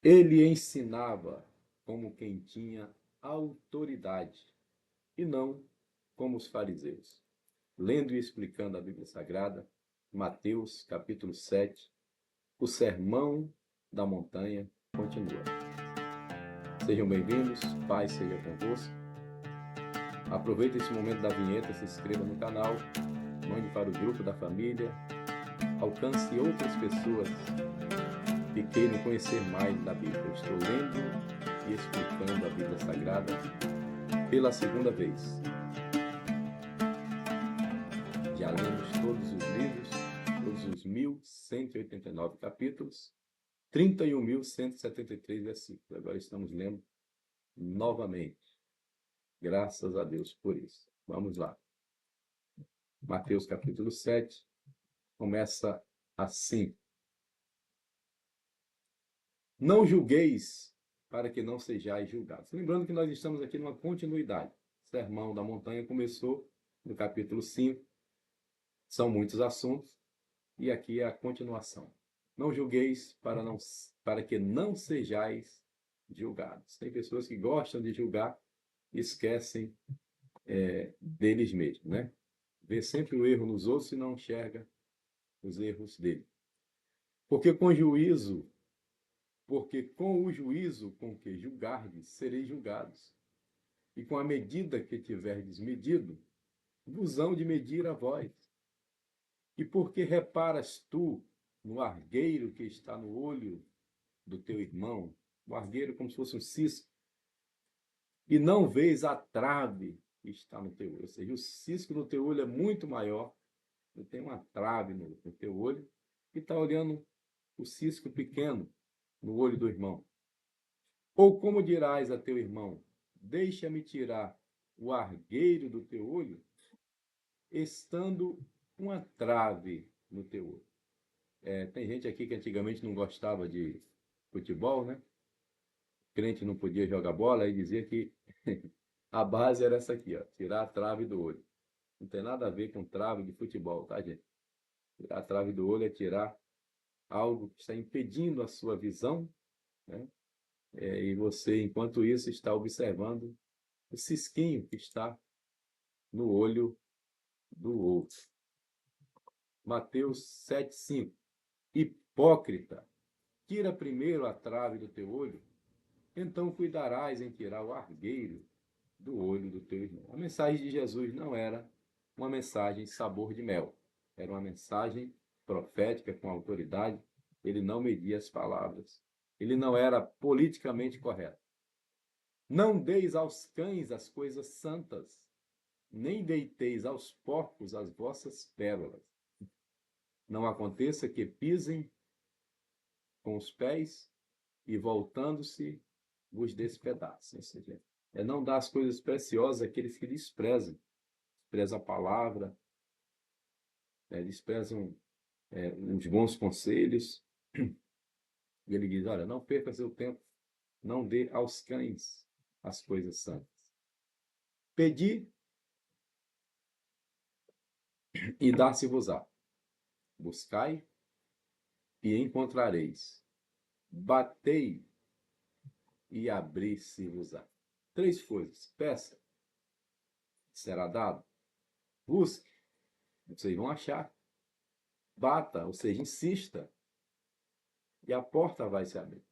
Ele ensinava como quem tinha autoridade e não como os fariseus. Lendo e explicando a Bíblia Sagrada, Mateus capítulo 7, o Sermão da Montanha continua. Sejam bem-vindos, paz seja convosco. Aproveite esse momento da vinheta, se inscreva no canal, mande para o grupo da família, alcance outras pessoas que queiram conhecer mais da Bíblia. Eu estou lendo e explicando a Bíblia Sagrada pela segunda vez. Já lemos todos os livros, todos os 1.189 capítulos, 31.173 versículos. Agora estamos lendo novamente. Graças a Deus por isso. Vamos lá. Mateus capítulo 7 começa assim. Não julgueis para que não sejais julgados. Lembrando que nós estamos aqui numa continuidade. O Sermão da Montanha começou no capítulo 5. São muitos assuntos e aqui é a continuação. Não julgueis para que não sejais julgados. Tem pessoas que gostam de julgar e esquecem deles mesmos, né? Vê sempre o erro nos outros e não enxerga os erros dele. Porque com o juízo com que julgardes, sereis julgados. E com a medida que tiverdes medido, vos hão de medir a vós. E porque reparas tu no argueiro que está no olho do teu irmão, o argueiro como se fosse um cisco, e não vês a trave que está no teu olho. Ou seja, o cisco no teu olho é muito maior, tem uma trave no teu olho, e está olhando o cisco pequeno no olho do irmão. Ou como dirás a teu irmão, deixa-me tirar o argueiro do teu olho, estando uma trave no teu olho. Tem gente aqui que antigamente não gostava de futebol, né? O crente não podia jogar bola e dizia que a base era essa aqui, ó, tirar a trave do olho. Não tem nada a ver com trave de futebol, tá, gente? Tirar a trave do olho é tirar algo que está impedindo a sua visão, né? E você, enquanto isso, está observando o cisquinho que está no olho do outro. Mateus 7,5. Hipócrita, tira primeiro a trave do teu olho, então cuidarás em tirar o argueiro do olho do teu irmão. A mensagem de Jesus não era uma mensagem sabor de mel. Era uma mensagem profética com autoridade. Ele não media as palavras. Ele não era politicamente correto. Não deis aos cães as coisas santas, nem deiteis aos porcos as vossas pérolas. Não aconteça que pisem com os pés e, voltando-se, vos despedacem. Ou seja, não dar as coisas preciosas àqueles que desprezam. Desprezam a palavra, desprezam os bons conselhos. E ele diz, olha, não perca seu tempo, não dê aos cães as coisas santas. Pedi e dar-se-vos-á. Buscai e encontrareis. Batei e abri-se-vos-á. 3 coisas. Peça, será dado. Busque, vocês vão achar. Bata, ou seja, insista, e a porta vai se abrir.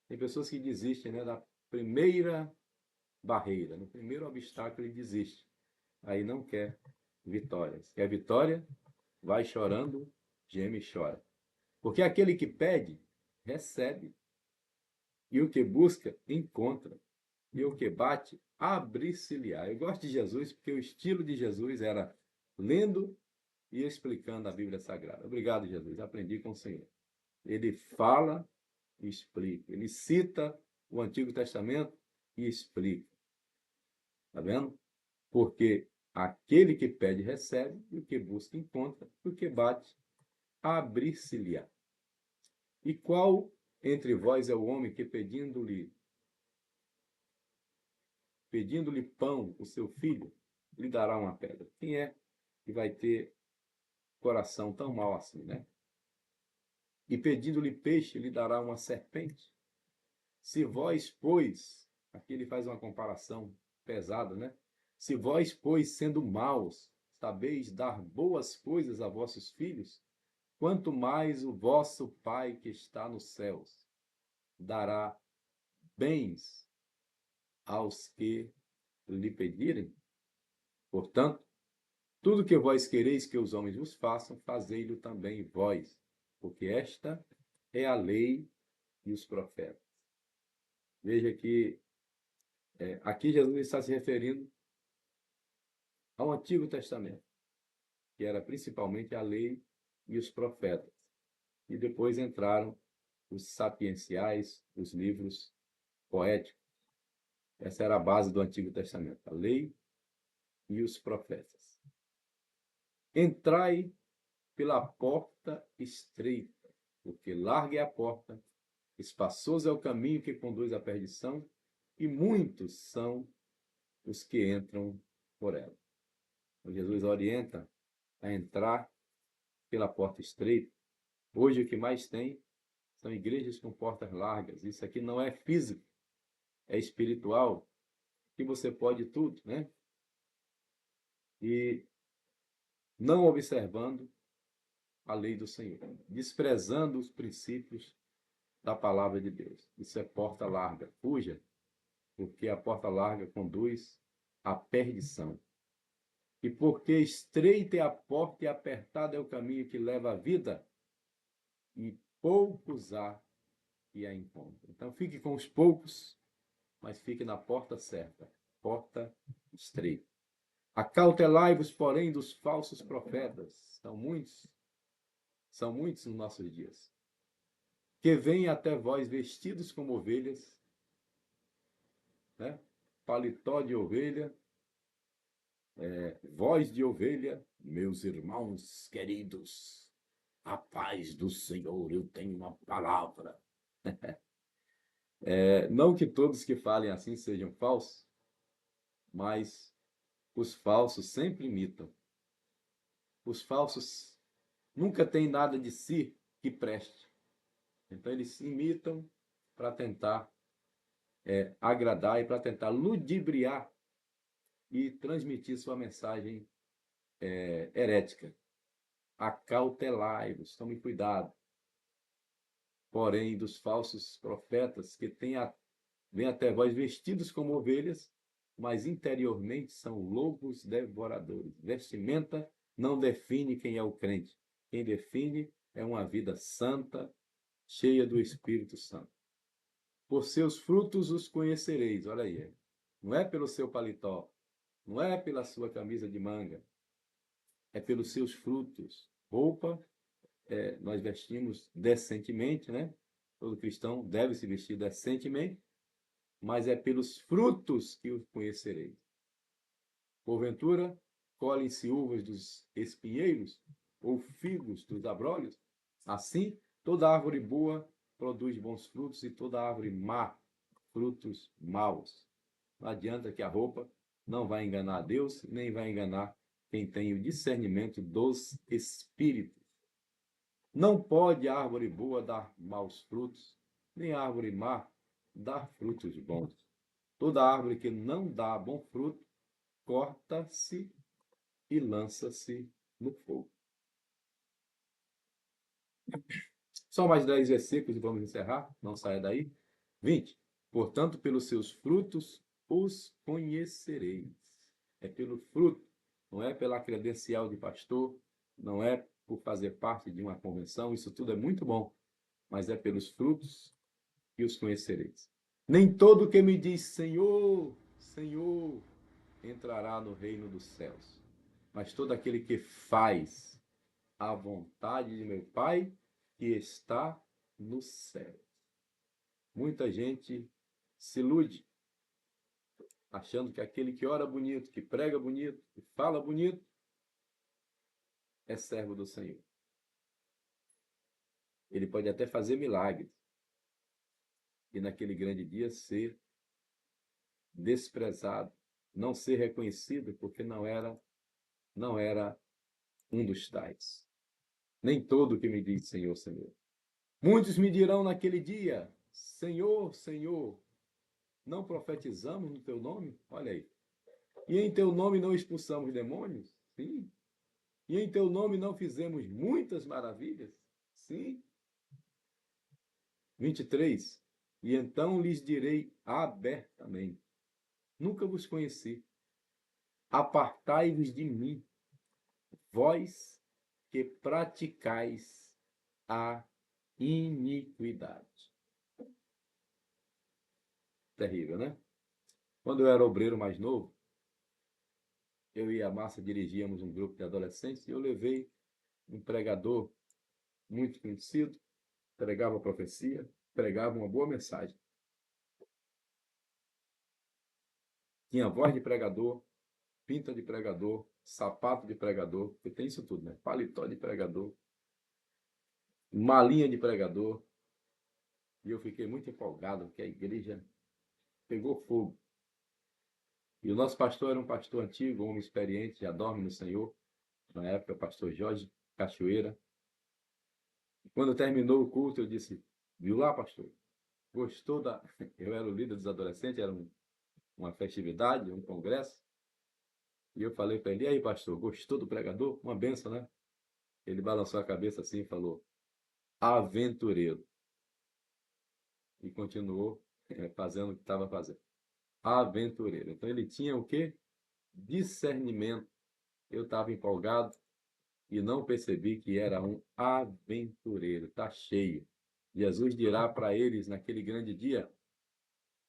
Tem pessoas que desistem, né, da primeira barreira, no primeiro obstáculo ele desiste. Aí não quer vitórias. Quer vitória? Vai chorando, geme e chora. Porque aquele que pede, recebe. E o que busca, encontra. E o que bate, abre-se-lhe-á. Eu gosto de Jesus porque o estilo de Jesus era lendo e explicando a Bíblia Sagrada. Obrigado, Jesus. Aprendi com o Senhor. Ele fala e explica. Ele cita o Antigo Testamento e explica. Está vendo? Porque aquele que pede, recebe, e o que busca, encontra, e o que bate, abrir-se-lhe-á. E qual entre vós é o homem que pedindo-lhe pão, o seu filho, lhe dará uma pedra? Quem é que vai ter coração tão mau assim, né? E pedindo-lhe peixe, lhe dará uma serpente? Se vós, pois, aqui ele faz uma comparação pesada, né? Se vós, pois, sendo maus, sabeis dar boas coisas a vossos filhos, quanto mais o vosso Pai que está nos céus dará bens aos que lhe pedirem. Portanto, tudo que vós quereis que os homens vos façam, fazei-lo também vós, porque esta é a lei e os profetas. Veja que aqui Jesus está se referindo ao Antigo Testamento, que era principalmente a lei e os profetas. E depois entraram os sapienciais, os livros poéticos. Essa era a base do Antigo Testamento, a lei e os profetas. Entrai pela porta estreita, porque larga é a porta, espaçoso é o caminho que conduz à perdição, e muitos são os que entram por ela. Então, Jesus orienta a entrar pela porta estreita. Hoje o que mais tem são igrejas com portas largas. Isso aqui não é físico, é espiritual, que você pode tudo, né? E não observando a lei do Senhor, desprezando os princípios da palavra de Deus. Isso é porta larga. Fuja, porque a porta larga conduz à perdição. E porque estreita é a porta e apertado é o caminho que leva à vida, e poucos há que a encontram. Então fique com os poucos, mas fique na porta certa, porta estreita. Acautelai-vos, porém, dos falsos profetas. São muitos nos nossos dias, que vêm até vós vestidos como ovelhas, né? Paletó de ovelha, voz de ovelha, meus irmãos queridos, a paz do Senhor, eu tenho uma palavra. Não que todos que falem assim sejam falsos, mas os falsos sempre imitam. Os falsos nunca têm nada de si que preste. Então eles imitam para tentar agradar e para tentar ludibriar e transmitir sua mensagem herética. Acautelai-vos, tome cuidado. Porém, dos falsos profetas que vêm até vós vestidos como ovelhas, mas interiormente são lobos devoradores. Vestimenta não define quem é o crente. Quem define é uma vida santa, cheia do Espírito Santo. Por seus frutos os conhecereis. Olha aí. Não é pelo seu paletó, não é pela sua camisa de manga, é pelos seus frutos. Roupa, nós vestimos decentemente, né? Todo cristão deve se vestir decentemente, mas é pelos frutos que os conhecereis. Porventura, colhem-se uvas dos espinheiros ou figos dos abrolhos? Assim, toda árvore boa produz bons frutos e toda árvore má, frutos maus. Não adianta que a roupa não vai enganar Deus, nem vai enganar quem tem o discernimento dos espíritos. Não pode a árvore boa dar maus frutos, nem a árvore má dar frutos bons. Toda árvore que não dá bom fruto, corta-se e lança-se no fogo. Só mais 10 versículos e vamos encerrar. Não saia daí. 20. Portanto, pelos seus frutos os conhecereis. É pelo fruto, não é pela credencial de pastor, não é por fazer parte de uma convenção, isso tudo é muito bom, mas é pelos frutos que os conhecereis. Nem todo que me diz Senhor, Senhor, entrará no reino dos céus, mas todo aquele que faz a vontade de meu Pai que está no céu. Muita gente se ilude, achando que aquele que ora bonito, que prega bonito, que fala bonito, é servo do Senhor. Ele pode até fazer milagres e naquele grande dia ser desprezado, não ser reconhecido porque não era um dos tais. Nem todo que me diz Senhor, Senhor. Muitos me dirão naquele dia, Senhor, Senhor, não profetizamos no teu nome? Olha aí. E em teu nome não expulsamos demônios? Sim. E em teu nome não fizemos muitas maravilhas? Sim. 23. E então lhes direi abertamente: nunca vos conheci. Apartai-vos de mim, vós que praticais a iniquidade. Terrível, né? Quando eu era obreiro mais novo, eu e a Márcia dirigíamos um grupo de adolescentes e eu levei um pregador muito conhecido, pregava profecia, pregava uma boa mensagem. Tinha voz de pregador, pinta de pregador, sapato de pregador, porque tem isso tudo, né? Paletó de pregador, malinha de pregador. E eu fiquei muito empolgado, porque a igreja pegou fogo. E o nosso pastor era um pastor antigo, um homem experiente, já dorme no Senhor. Na época, o pastor Jorge Cachoeira. Quando terminou o culto, eu disse: viu lá, pastor? Gostou da. Eu era o líder dos adolescentes, era uma festividade, um congresso. E eu falei para ele: e aí, pastor, gostou do pregador? Uma benção, né? Ele balançou a cabeça assim e falou: aventureiro. E continuou fazendo o que estava fazendo. Aventureiro. Então ele tinha o quê? Discernimento. Eu estava empolgado e não percebi que era um aventureiro. Está cheio. Jesus dirá para eles naquele grande dia: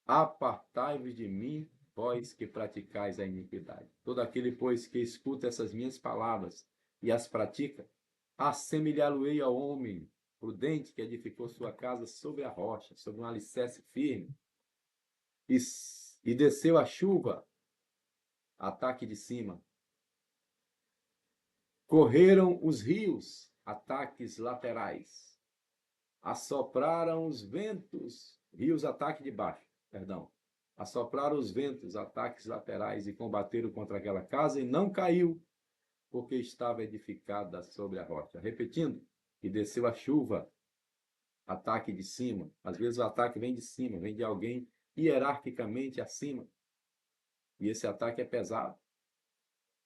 apartai-vos de mim, vós que praticais a iniquidade. Todo aquele, pois, que escuta essas minhas palavras e as pratica, assemelhá-lo-ei ao homem prudente que edificou sua casa sobre a rocha, sobre um alicerce firme, e desceu a chuva, ataque de cima. Correram os rios, ataques laterais. Assopraram os ventos, rios, ataque de baixo, perdão. Assopraram os ventos, ataques laterais, e combateram contra aquela casa, e não caiu, porque estava edificada sobre a rocha. Repetindo, e desceu a chuva, ataque de cima. Às vezes o ataque vem de cima, vem de alguém hierarquicamente acima. E esse ataque é pesado.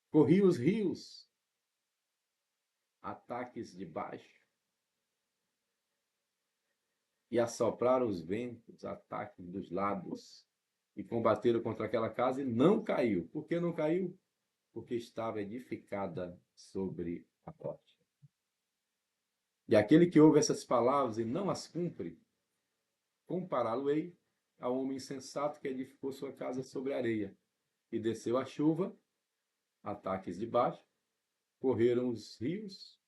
Corriam os rios, ataques de baixo. E assopraram os ventos, ataques dos lados. E combateram contra aquela casa e não caiu. Por que não caiu? Porque estava edificada sobre a rocha. E aquele que ouve essas palavras e não as cumpre, compará-lo-ei ao homem insensato que edificou sua casa sobre a areia. E desceu a chuva, ataques de baixo, correram os rios,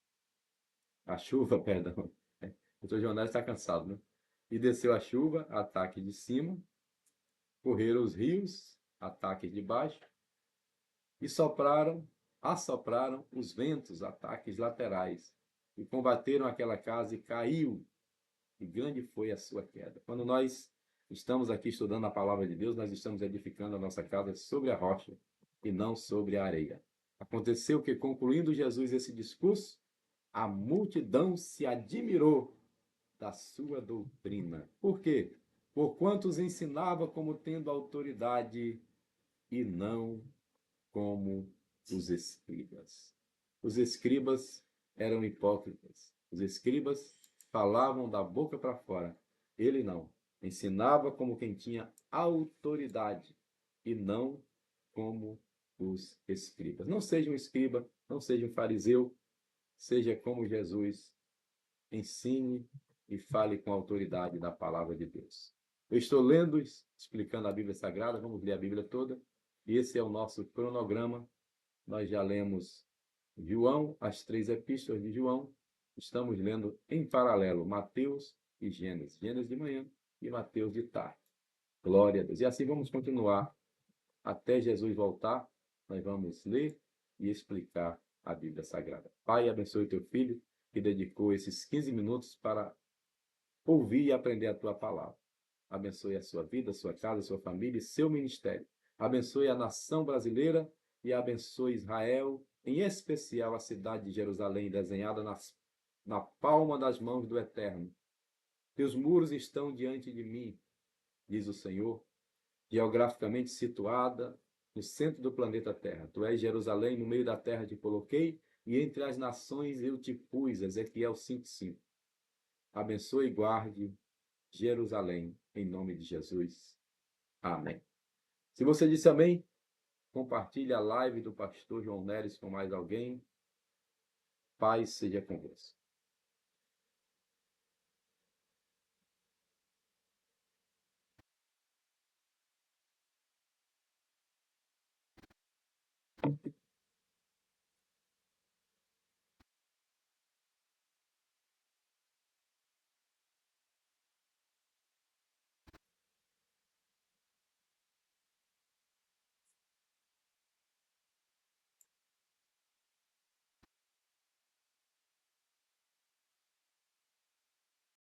a chuva, perdão, o seu jornal está cansado, né? E desceu a chuva, ataque de cima, correram os rios, ataques de baixo, e assopraram os ventos, ataques laterais, e combateram aquela casa e caiu, e grande foi a sua queda. Quando nós estamos aqui estudando a palavra de Deus, nós estamos edificando a nossa casa sobre a rocha e não sobre a areia. Aconteceu que, concluindo Jesus esse discurso, a multidão se admirou da sua doutrina. Por quê? Porquanto os ensinava como tendo autoridade e não como os escribas. Os escribas eram hipócritas. Os escribas falavam da boca para fora. Ele não. Ensinava como quem tinha autoridade e não como os escribas. Não seja um escriba, não seja um fariseu, seja como Jesus. Ensine e fale com a autoridade da palavra de Deus. Eu estou lendo, explicando a Bíblia Sagrada, vamos ler a Bíblia toda. E esse é o nosso cronograma. Nós já lemos João, as 3 epístolas de João. Estamos lendo em paralelo Mateus e Gênesis. Gênesis de manhã e Mateus de tarde. Glória a Deus. E assim vamos continuar até Jesus voltar. Nós vamos ler e explicar a Bíblia Sagrada. Pai, abençoe o teu filho que dedicou esses 15 minutos para ouvir e aprender a tua palavra. Abençoe a sua vida, a sua casa, a sua família e seu ministério. Abençoe a nação brasileira e abençoe Israel, em especial a cidade de Jerusalém, desenhada na palma das mãos do Eterno. Teus muros estão diante de mim, diz o Senhor, geograficamente situada no centro do planeta Terra. Tu és Jerusalém, no meio da terra te coloquei, e entre as nações eu te pus. Ezequiel 5:5. Abençoe e guarde Jerusalém, em nome de Jesus. Amém. Se você disse amém, compartilhe a live do pastor João Neres com mais alguém. Paz seja convosco.